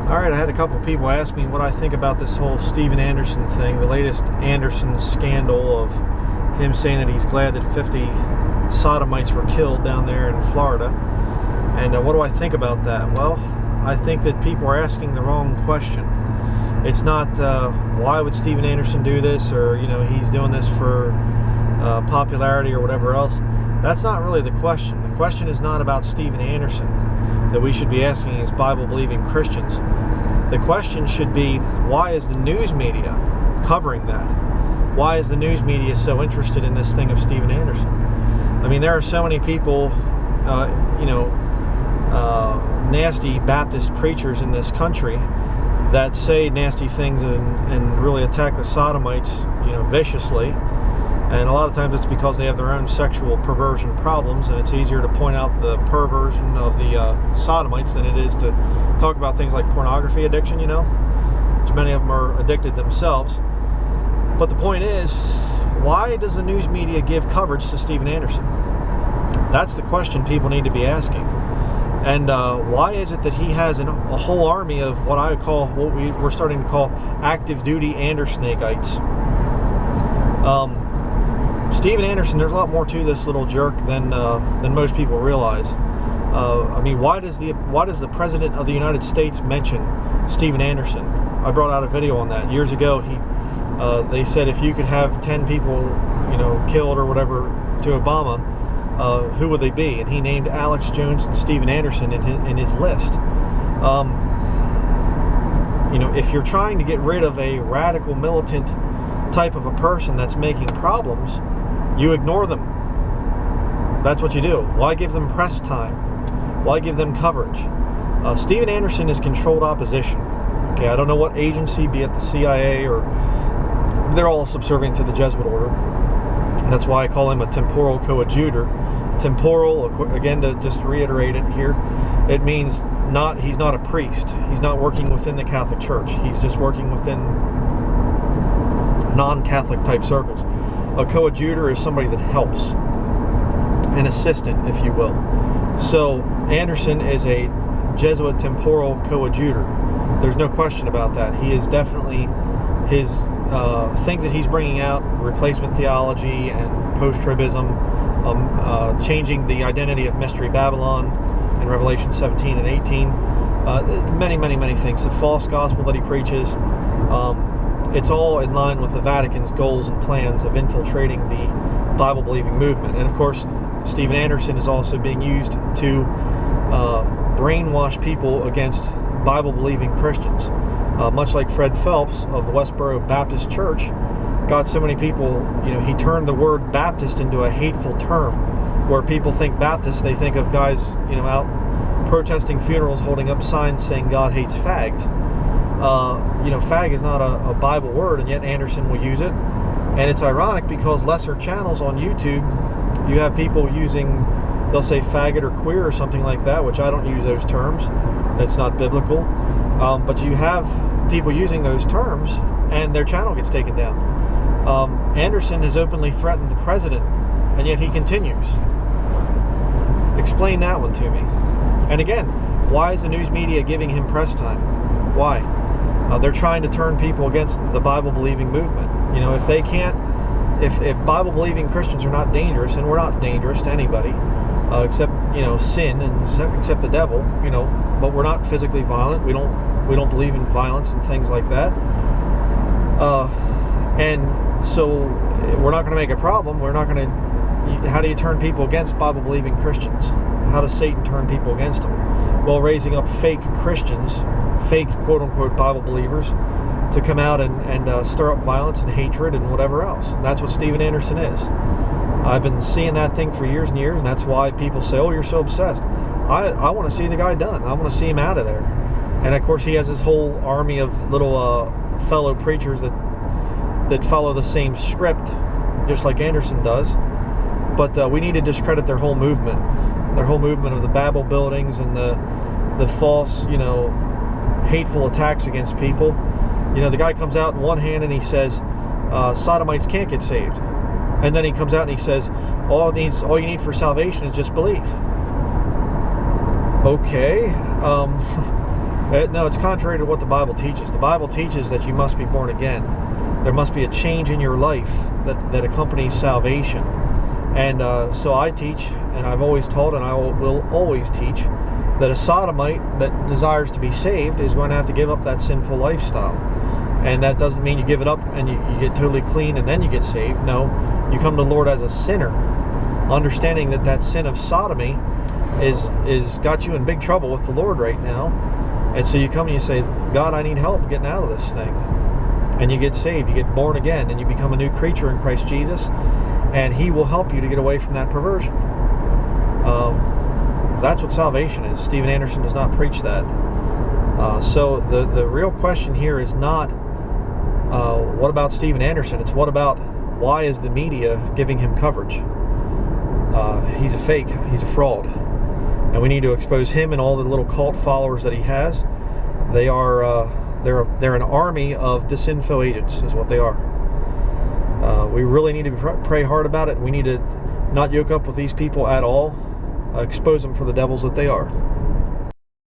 Alright, I had a couple people ask me what I think about this whole Steven Anderson thing, the latest Anderson scandal of him saying that he's glad that 50 sodomites were killed down there in Florida. And what do I think about that? Well, I think that people are asking the wrong question. It's not why would Steven Anderson do this, or he's doing this for popularity or whatever else. That's not really the question. The question is not about Steven Anderson that we should be asking as Bible-believing Christians. The question should be, why is the news media covering that? Why is the news media so interested in this thing of Steven Anderson? I mean, there are so many people, nasty Baptist preachers in this country that say nasty things and really attack the sodomites, viciously. And a lot of times it's because they have their own sexual perversion problems, and it's easier to point out the perversion of the sodomites than it is to talk about things like pornography addiction, which many of them are addicted themselves. But the point is, why does the news media give coverage to Steven Anderson? That's the question people need to be asking. And why is it that he has a whole army of what we're starting to call active duty Andersonites? Steven Anderson, there's a lot more to this little jerk than most people realize. I mean, why does the President of the United States mention Steven Anderson? I brought out a video on that years ago. They said if you could have 10 people, killed or whatever to Obama, who would they be? And he named Alex Jones and Steven Anderson in his list. If you're trying to get rid of a radical militant type of a person that's making problems, you ignore them. That's what you do. Why give them press time? Why give them coverage? Steven Anderson is controlled opposition. Okay, I don't know what agency, be it the CIA or they're all subservient to the Jesuit order. That's why I call him a temporal coadjutor. Temporal, again, to just reiterate it here, it means he's not a priest. He's not working within the Catholic Church. He's just working within non-Catholic type circles. A coadjutor is somebody that helps, an assistant, if you will. So Anderson is a Jesuit temporal coadjutor. There's no question about that. He is definitely, his things that he's bringing out, replacement theology and post-tribism, changing the identity of Mystery Babylon in Revelation 17 and 18, many things. The false gospel that he preaches, it's all in line with the Vatican's goals and plans of infiltrating the Bible-believing movement. And of course, Steven Anderson is also being used to brainwash people against Bible-believing Christians. Much like Fred Phelps of the Westboro Baptist Church got so many people, he turned the word Baptist into a hateful term. Where people think Baptist, they think of guys, out protesting funerals, holding up signs saying God hates fags. Fag is not a Bible word, and yet Anderson will use it. And it's ironic because lesser channels on YouTube, you have people using, they'll say faggot or queer or something like that, which I don't use those terms. That's not biblical. But you have people using those terms, and their channel gets taken down. Anderson has openly threatened the president, and yet he continues. Explain that one to me. And again, why is the news media giving him press time? Why? They're trying to turn people against the Bible-believing movement. If they can't, if Bible-believing Christians are not dangerous, and we're not dangerous to anybody, except sin and except the devil, but we're not physically violent. We don't believe in violence and things like that. And so we're not going to make a problem. We're not going to. How do you turn people against Bible-believing Christians? How does Satan turn people against them? Well, raising up fake Christians, fake quote-unquote Bible believers, to come out and stir up violence and hatred and whatever else. And that's what Steven Anderson is. I've been seeing that thing for years and years, and that's why people say, oh, you're so obsessed. I want to see the guy done. I want to see him out of there. And of course, he has his whole army of little fellow preachers that follow the same script, just like Anderson does. But we need to discredit their whole movement of the Babel buildings and the false, hateful attacks against people. The guy comes out in one hand and he says, sodomites can't get saved. And then he comes out and he says, all you need for salvation is just belief. Okay. No, it's contrary to what the Bible teaches. The Bible teaches that you must be born again. There must be a change in your life that accompanies salvation. And so I teach, and I've always taught, and I will always teach, that a sodomite that desires to be saved is going to have to give up that sinful lifestyle. And that doesn't mean you give it up and you get totally clean and then you get saved. No, you come to the Lord as a sinner, understanding that sin of sodomy is got you in big trouble with the Lord right now. And so you come and you say, God, I need help getting out of this thing. And you get saved, you get born again, and you become a new creature in Christ Jesus, and He will help you to get away from that perversion. That's what salvation is. Steven Anderson does not preach that. So the real question here is not what about Steven Anderson? It's why is the media giving him coverage? He's a fake. He's a fraud. And we need to expose him and all the little cult followers that he has. They are they're an army of disinfo agents is what they are. We really need to pray hard about it. We need to not yoke up with these people at all. Expose them for the devils that they are.